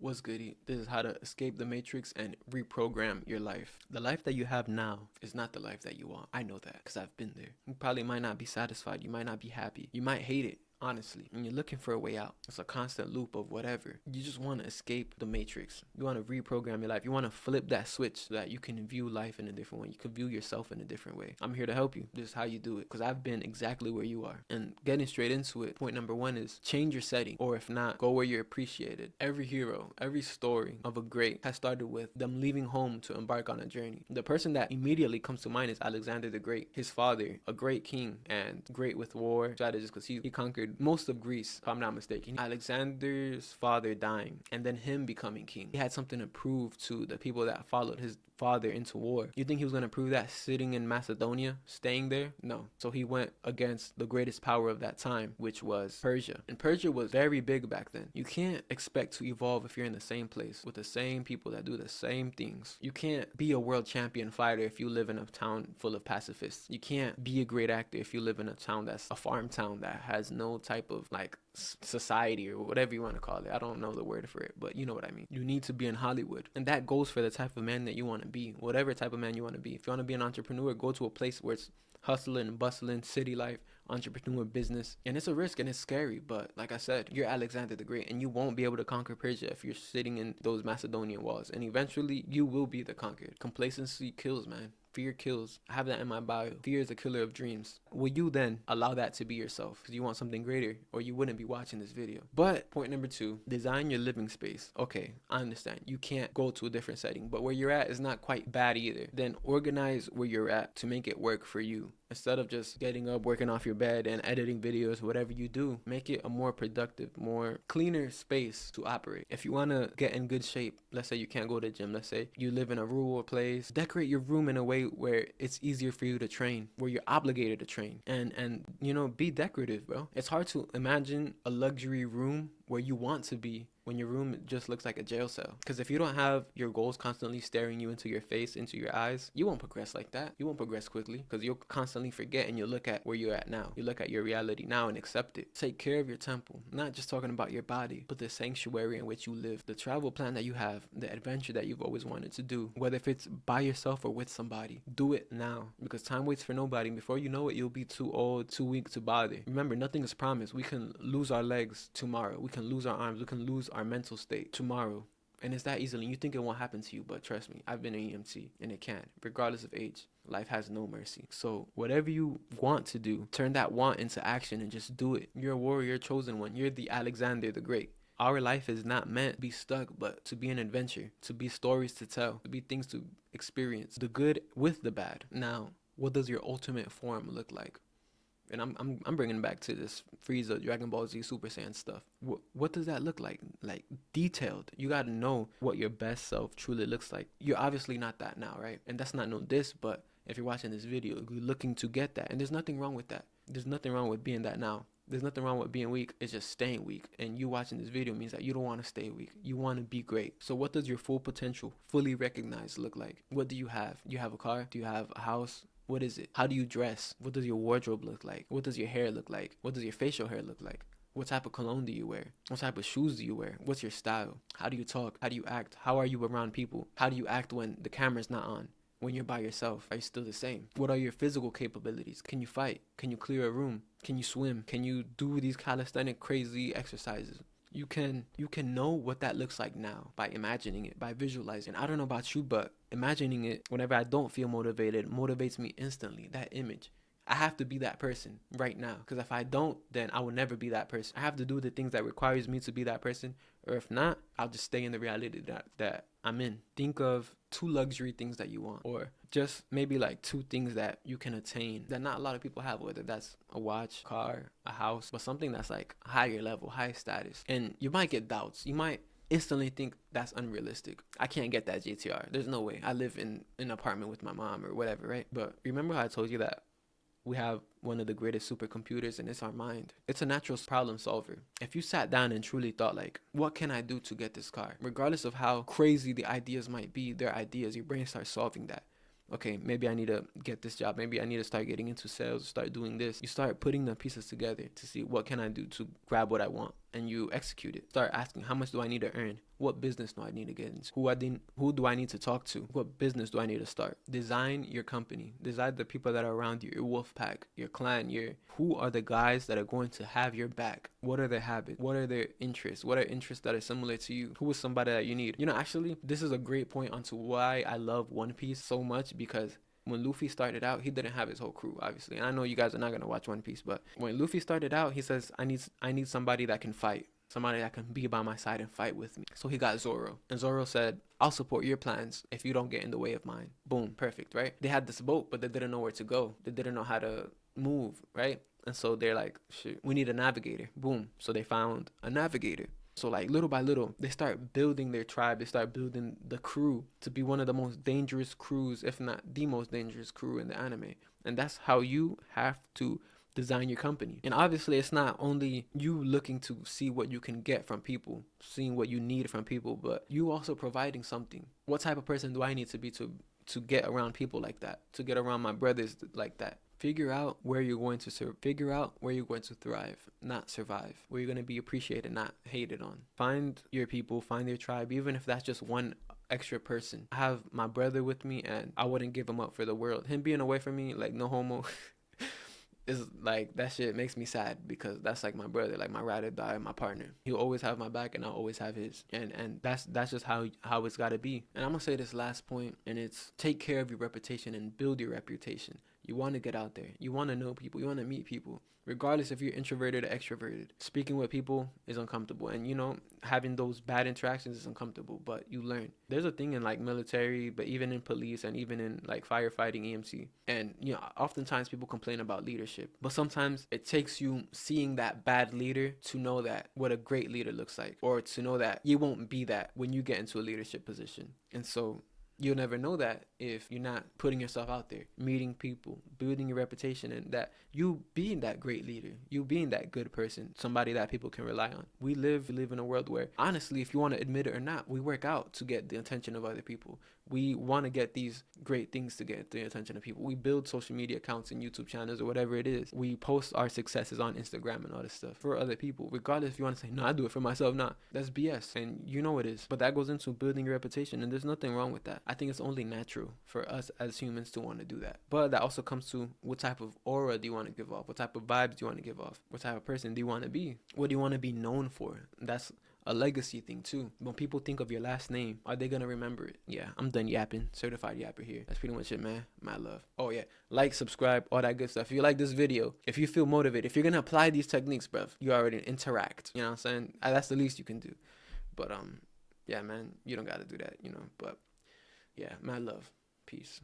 What's goody? This is how to escape the matrix and reprogram your life. The life that you have now is not the life that you want. I know that because I've been there. You probably might not be satisfied. You might not be happy. You might hate it. Honestly, and you're looking for a way out. It's a constant loop of whatever. You just want to escape the matrix. You want to reprogram your life. You want to flip that switch so that you can view life in a different way. You can view yourself in a different way. I'm here to help you. This is how you do it, because I've been exactly where you are. And getting straight into it, point number one is change your setting, or if not, go where you're appreciated. Every hero, every story of a great has started with them leaving home to embark on a journey. The person that immediately comes to mind is Alexander the Great. His father, a great king and great with war strategies, because he conquered most of Greece, if I'm not mistaken. Alexander's father dying and then him becoming king. He had something to prove to the people that followed his father into war. You think he was going to prove that sitting in Macedonia, staying there? No. So he went against the greatest power of that time, which was Persia. And Persia was very big back then. You can't expect to evolve if you're in the same place with the same people that do the same things. You can't be a world champion fighter if you live in a town full of pacifists. You can't be a great actor if you live in a town that's a farm town that has no type of like society or whatever you want to call it. I don't know the word for it, but you know what I mean. You need to be in Hollywood, and that goes for the type of man that you want to be, whatever type of man you want to be. If you want to be an entrepreneur, go to a place where it's hustling and bustling, city life, entrepreneur business, and it's a risk and it's scary, but like I said, you're Alexander the Great, and you won't be able to conquer Persia if you're sitting in those Macedonian walls, and eventually you will be the conquered. Complacency kills, man. Fear kills. I have that in my bio. Fear is a killer of dreams. Will you then allow that to be yourself because you want something greater, or you wouldn't be watching this video? But point number two, design your living space. Okay, I understand. You can't go to a different setting, but where you're at is not quite bad either. Then organize where you're at to make it work for you. Instead of just getting up, working off your bed and editing videos, whatever you do, make it a more productive, more cleaner space to operate. If you want to get in good shape, let's say you can't go to the gym, let's say you live in a rural place, decorate your room in a way where it's easier for you to train, where you're obligated to train, and you know, be decorative, bro. It's hard to imagine a luxury room where you want to be when your room just looks like a jail cell. Because if you don't have your goals constantly staring you into your face, into your eyes, you won't progress like that. You won't progress quickly because you'll constantly forget, and you'll look at where you're at now. You look at your reality now and accept it. Take care of your temple. Not just talking about your body, but the sanctuary in which you live. The travel plan that you have, the adventure that you've always wanted to do, whether if it's by yourself or with somebody, do it now, because time waits for nobody. Before you know it, you'll be too old, too weak to bother. Remember, nothing is promised. We can lose our legs tomorrow. We can lose our arms. We can lose our mental state tomorrow. And it's that easily. You think it won't happen to you, but trust me, I've been an EMT, and it can, regardless of age. Life has no mercy. So whatever you want to do, turn that want into action and just do it. You're a warrior, chosen one. You're the Alexander the Great. Our life is not meant to be stuck, but to be an adventure, to be stories to tell, to be things to experience, the good with the bad. Now, what does your ultimate form look like? And I'm bringing back to this Frieza, Dragon Ball Z, Super Saiyan stuff. What does that look like? Like, detailed. You got to know what your best self truly looks like. You're obviously not that now, right? And that's not no diss, but if you're watching this video, you're looking to get that. And there's nothing wrong with that. There's nothing wrong with being that now. There's nothing wrong with being weak. It's just staying weak. And you watching this video means that you don't want to stay weak. You want to be great. So what does your full potential, fully recognized, look like? What do you have? Do you have a car? Do you have a house? What is it? How do you dress? What does your wardrobe look like? What does your hair look like? What does your facial hair look like? What type of cologne do you wear? What type of shoes do you wear? What's your style? How do you talk? How do you act? How are you around people? How do you act when the camera's not on? When you're by yourself, are you still the same? What are your physical capabilities? Can you fight? Can you clear a room? Can you swim? Can you do these calisthenic crazy exercises? You can know what that looks like now by imagining it, by visualizing. I don't know about you, but imagining it whenever I don't feel motivated motivates me instantly. That image. I have to be that person right now, because if I don't, then I will never be that person. I have to do the things that requires me to be that person, or if not, I'll just stay in the reality that I'm in. Think of 2 luxury things that you want, or just maybe like 2 things that you can attain that not a lot of people have, whether that's a watch, car, a house, but something that's like higher level, high status. And you might get doubts. You might instantly think that's unrealistic. I can't get that GTR. There's no way. I live in an apartment with my mom or whatever, right? But remember how I told you that we have one of the greatest supercomputers, and it's our mind. It's a natural problem solver. If you sat down and truly thought like, what can I do to get this car? Regardless of how crazy the ideas might be, they're ideas. Your brain starts solving that. Okay, maybe I need to get this job. Maybe I need to start getting into sales, start doing this. You start putting the pieces together to see what can I do to grab what I want. and you execute it. Start asking, how much do I need to earn? What business do I need to get into? Who do I need to talk to? What business do I need to start? Design your company. Design the people that are around you, your wolf pack, your clan, who are the guys that are going to have your back? What are their habits? What are their interests? What are interests that are similar to you? Who is somebody that you need? Actually, this is a great point onto why I love One Piece so much, because when Luffy started out, he didn't have his whole crew, obviously. And I know you guys are not gonna watch One Piece, but when Luffy started out, he says, I need somebody that can fight. Somebody that can be by my side and fight with me. So he got Zoro. And Zoro said, I'll support your plans if you don't get in the way of mine. Boom, perfect, right? They had this boat, but they didn't know where to go. They didn't know how to move, right? And so they're like, shit, we need a navigator. Boom. So they found a navigator. So like little by little, they start building their tribe. They start building the crew to be one of the most dangerous crews, if not the most dangerous crew in the anime. And that's how you have to design your company. And obviously, it's not only you looking to see what you can get from people, seeing what you need from people, but you also providing something. What type of person do I need to be to get around people like that, to get around my brothers like that? Figure out where you're going to serve. Figure out where you're going to thrive, not survive. Where you're going to be appreciated, not hated on. Find your people, find your tribe, even if that's just one extra person. I have my brother with me, and I wouldn't give him up for the world. Him being away from me, like, no homo, is like, that shit makes me sad, because that's like my brother, like my ride or die, my partner. He'll always have my back, and I'll always have his. And that's just how it's got to be. And I'm gonna say this last point, and it's take care of your reputation and build your reputation. You want to get out there. You want to know people. You want to meet people. Regardless if you're introverted or extroverted, speaking with people is uncomfortable. And, having those bad interactions is uncomfortable, but you learn. There's a thing in like military, but even in police and even in like firefighting, EMC. And, oftentimes people complain about leadership, but sometimes it takes you seeing that bad leader to know that what a great leader looks like, or to know that you won't be that when you get into a leadership position. And so you'll never know that if you're not putting yourself out there, meeting people, building your reputation, and that you being that great leader, you being that good person, somebody that people can rely on. We live in a world where, honestly, if you want to admit it or not, we work out to get the attention of other people. We want to get these great things to get the attention of people. We build social media accounts and YouTube channels or whatever it is. We post our successes on Instagram and all this stuff for other people. Regardless if you want to say, no, I do it for myself, nah, that's BS. And you know it is. But that goes into building your reputation, and there's nothing wrong with that. I think it's only natural for us as humans to want to do that. But that also comes to what type of aura do you want to give off? What type of vibes do you want to give off? What type of person do you want to be? What do you want to be known for? That's a legacy thing too. When people think of your last name, are they gonna remember it? Yeah, I'm done yapping. Certified yapper here. That's pretty much it, man. Mad love. Oh yeah, like, subscribe, all that good stuff. If you like this video, if you feel motivated, if you're gonna apply these techniques, bruv, you already interact. You know what I'm saying? That's the least you can do. But yeah, man, you don't gotta do that, But yeah, mad love. Peace.